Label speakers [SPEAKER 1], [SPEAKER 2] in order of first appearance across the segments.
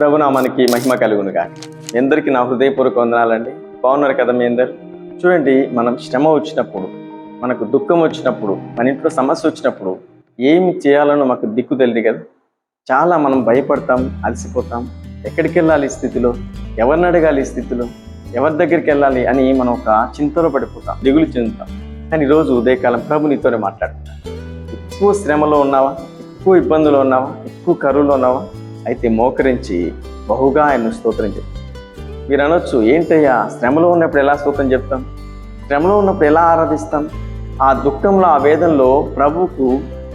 [SPEAKER 1] ప్రభునామానికి మహిమ కలుగునుగా. ఎందరికీ నా హృదయపూర్వక వందనాలండి. బాగున్నారు కదా మీ అందరు? చూడండి, మనం శ్రమ వచ్చినప్పుడు, మనకు దుఃఖం వచ్చినప్పుడు, మన ఇంట్లో సమస్య వచ్చినప్పుడు ఏమి చేయాలనో మాకు దిక్కు తెలియదు కదా. చాలా మనం భయపడతాం, అలసిపోతాం. ఎక్కడికి వెళ్ళాలి ఈ స్థితిలో, ఎవరిని అడగాలి ఈ స్థితిలో, ఎవరి దగ్గరికి వెళ్ళాలి అని మనం ఒక చింతలో పడిపోతాం, దిగులు చెందుతాం. కానీ ఈరోజు ఉదయకాలం ప్రభు నీతోనే మాట్లాడుతాం. ఎక్కువ శ్రమలో ఉన్నావా, ఎక్కువ ఇబ్బందులు ఉన్నావా, ఎక్కువ కరువులో ఉన్నావా? అయితే మోకరించి బహుగా ఆయన స్తోత్రం చెప్తాం. మీరు అనొచ్చు, ఏంటయ్యా శ్రమలో ఉన్నప్పుడు ఎలా స్తోత్రం చెప్తాం, శ్రమలో ఉన్నప్పుడు ఎలా ఆరాధిస్తాం, ఆ దుఃఖంలో ఆ వేదనలో ప్రభువుకు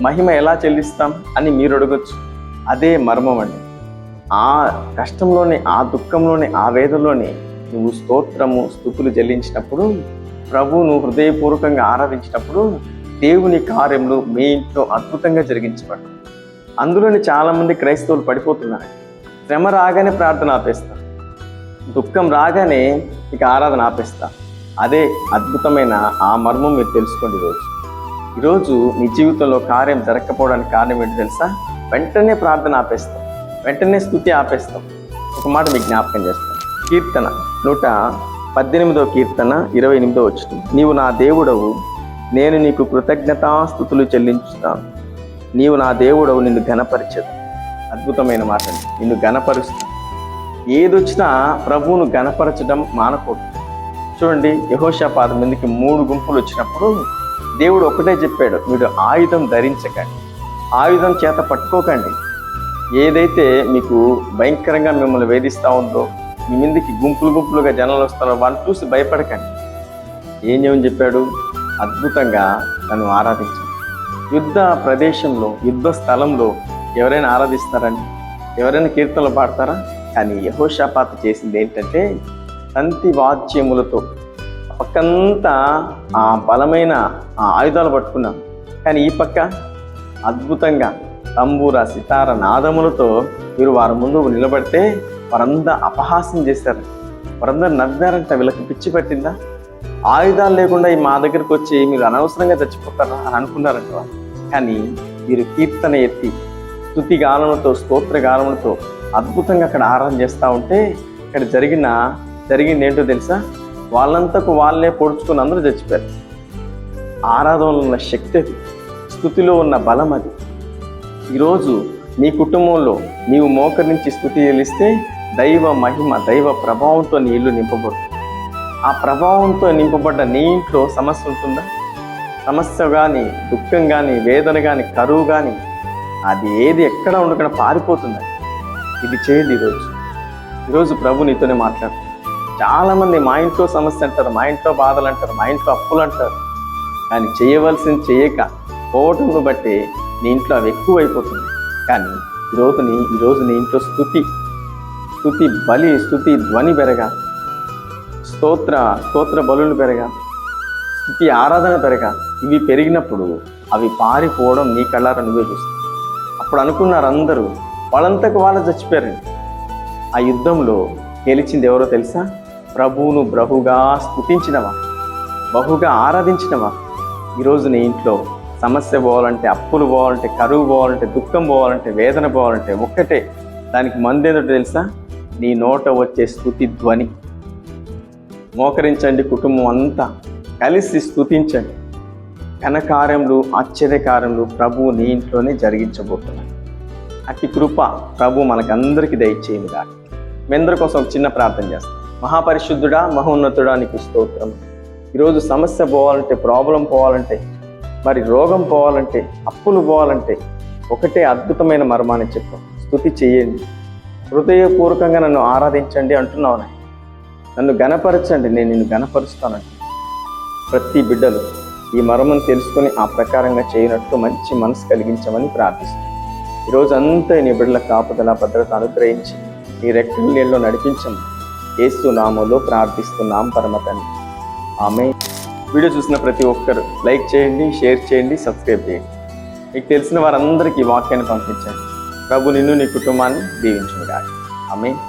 [SPEAKER 1] మహిమ ఎలా చెల్లిస్తాం అని మీరు అడగొచ్చు. అదే మర్మం అండి. ఆ కష్టంలోనే, ఆ దుఃఖంలోనే, ఆ వేదనలోనే నువ్వు స్తోత్రము స్తుతులు చెల్లించినప్పుడు, ప్రభువును హృదయపూర్వకంగా ఆరాధించినప్పుడు దేవుని కార్యములు మీ ఇంట్లో అద్భుతంగా జరిగించబడతాయి. అందులోని చాలామంది క్రైస్తవులు పడిపోతున్నారు. శ్రమ రాగానే ప్రార్థన ఆపేస్తారు, దుఃఖం రాగానే ఇక ఆరాధన ఆపేస్తారు. అదే అద్భుతమైన ఆ మర్మం మీరు తెలుసుకోండి. ఈరోజు నీ జీవితంలో కార్యం జరగకపోవడానికి కారణం ఏంటి తెలుసా? వెంటనే ప్రార్థన ఆపేస్తాం, వెంటనే స్తుతి ఆపేస్తాం. ఒక మాట మీకు జ్ఞాపకం చేస్తాం. కీర్తన 118వ కీర్తన 28వ వచనం, నీవు నా దేవుడవు, నేను నీకు కృతజ్ఞతాస్తుతులు చెల్లించుతాను. నీవు నా దేవుడవు, నిన్ను ఘనపరిచదు. అద్భుతమైన మాట అండి. నిన్ను ఘనపరుస్తాను. ఏదొచ్చినా ప్రభువును ఘనపరచడం మానకూడదు. చూడండి, యెహోషాపాతు మీదకి 3 గుంపులు వచ్చినప్పుడు దేవుడు ఒకటే చెప్పాడు, మీరు ఆయుధం ధరించకండి, ఆయుధం చేత పట్టుకోకండి. ఏదైతే మీకు భయంకరంగా మిమ్మల్ని వేధిస్తూ ఉందో, మీ మీదకి గుంపులుగా జనాలు వస్తారో వాళ్ళని చూసి భయపడకండి. ఏం చేయమని చెప్పాడు? అద్భుతంగా నన్ను ఆరాధించండి. యుద్ధ ప్రదేశంలో, యుద్ధ స్థలంలో ఎవరైనా ఆరాధిస్తారని, ఎవరైనా కీర్తనలు పాడతారా? కానీ యెహోషాపాతు చేసింది ఏంటంటే, తంతి వాద్యములతో పక్కంతా ఆ బలమైన ఆయుధాలు పట్టుకున్నాం. కానీ ఈ పక్క అద్భుతంగా తంబూర సితార నాదములతో మీరు వారి ముందు నిలబడితే వారందరూ అపహాస్యం చేశారు, వారందరూ నవ్వారంట. వీళ్ళకి పిచ్చి పట్టిందా? ఆయుధాలు లేకుండా మా దగ్గరకు వచ్చి మీరు అనవసరంగా చచ్చిపోతారా అని అనుకున్నారంట వాళ్ళు. కానీ మీరు కీర్తన ఎత్తి స్తుతి గానములతో, స్తోత్ర గానములతో అద్భుతంగా అక్కడ ఆరాధన చేస్తూ ఉంటే ఇక్కడ జరిగింది ఏంటో తెలుసా? వాళ్ళంతకు వాళ్ళే పొడుచుకుని అందరూ చచ్చిపోయారు. ఆరాధనలో ఉన్న శక్తి అది, స్తుతిలో ఉన్న బలం అది. ఈరోజు నీ కుటుంబంలో నీవు మోకరించి స్తుతి చెల్లిస్తే దైవ మహిమ, దైవ ప్రభావంతో నీ ఇల్లు నింపబడుతుంది. ఆ ప్రభావంతో నింపబడ్డ నీ ఇంట్లో సమస్య ఉంటుందా? సమస్య కానీ, దుఃఖం కానీ, వేదన కానీ, కరువు కానీ, అది ఏది ఎక్కడ ఉండకుండా పారిపోతుంది. ఇది చేయండి. ఈరోజు ప్రభు నీతోనే మాట్లాడుతుంది. చాలామంది మా ఇంట్లో సమస్య అంటారు, మా ఇంట్లో బాధలు అంటారు, మా ఇంట్లో అప్పులు అంటారు. కానీ చేయవలసింది చేయక పోవటంను బట్టి నీ ఇంట్లో అవి ఎక్కువ అయిపోతుంది. కానీ ఈరోజు నీ ఇంట్లో స్తుతి బలి, స్తుతి ధ్వని పెరగా, స్తోత్ర బలులు పెరగా, స్తుతి ఆరాధన పెరగా. ఇవి పెరిగినప్పుడు అవి పారిపోవడం నీ కళ్ళారా నువ్వే చూస్తావు. అప్పుడు అనుకున్నారు అందరూ, వాళ్ళంతకు వాళ్ళు చచ్చిపోయారండి. ఆ యుద్ధంలో గెలిచింది ఎవరో తెలుసా? ప్రభువును బహుగా స్తుతించినవా, బహుగా ఆరాధించినవా. ఈరోజు నీ ఇంట్లో సమస్య పోవాలంటే, అప్పులు పోవాలంటే, కరువు పోవాలంటే, దుఃఖం పోవాలంటే, వేదన పోవాలంటే ఒక్కటే, దానికి మందేంటో తెలుసా? నీ నోట వచ్చే స్తుతి ధ్వని. మోకరించండి, కుటుంబం అంతా కలిసి స్తుతించండి. ఘనకార్యములు, ఆశ్చర్యకార్యములు ప్రభువు నీ ఇంట్లోనే జరిగించబోతున్నాయి. అతి కృప ప్రభు మనకందరికీ దయచేయనుగా. మీ అందరి కోసం ఒక చిన్న ప్రార్థన చేస్తాం. మహాపరిశుద్ధుడా, మహోన్నతుడా, నీకు స్తోత్రం. ఈరోజు సమస్య పోవాలంటే, ప్రాబ్లం పోవాలంటే, మరి రోగం పోవాలంటే, అప్పులు పోవాలంటే ఒకటే అద్భుతమైన మర్మాన్ని చెప్పాం. స్తుతి చేయండి, హృదయపూర్వకంగా నన్ను ఆరాధించండి అంటున్నావు. నన్ను ఘనపరచండి, నేను నిన్ను ఘనపరుస్తానండి. ప్రతి బిడ్డలు ఈ మర్మం తెలుసుకొని ఆ ప్రకారంగా చేయనట్టు మంచి మనసు కలిగించమని ప్రార్థిస్తాను. ఈరోజు అంతా నీ బిడ్డల కాపుదల, భద్రత అనుగ్రహించి నీ రెక్కల నీళ్ళలో నడిపించమని యేసు నామములో ప్రార్థిస్తున్నాం పరమ తండ్రి. ఆమేన్. వీడియో చూసిన ప్రతి ఒక్కరు లైక్ చేయండి, షేర్ చేయండి, సబ్స్క్రైబ్ చేయండి. మీకు తెలిసిన వారందరికీ ఈ వాక్యాన్ని పంపించండి. ప్రభు నిన్ను, నీ కుటుంబాన్ని దీవించునుగాక. ఆమేన్.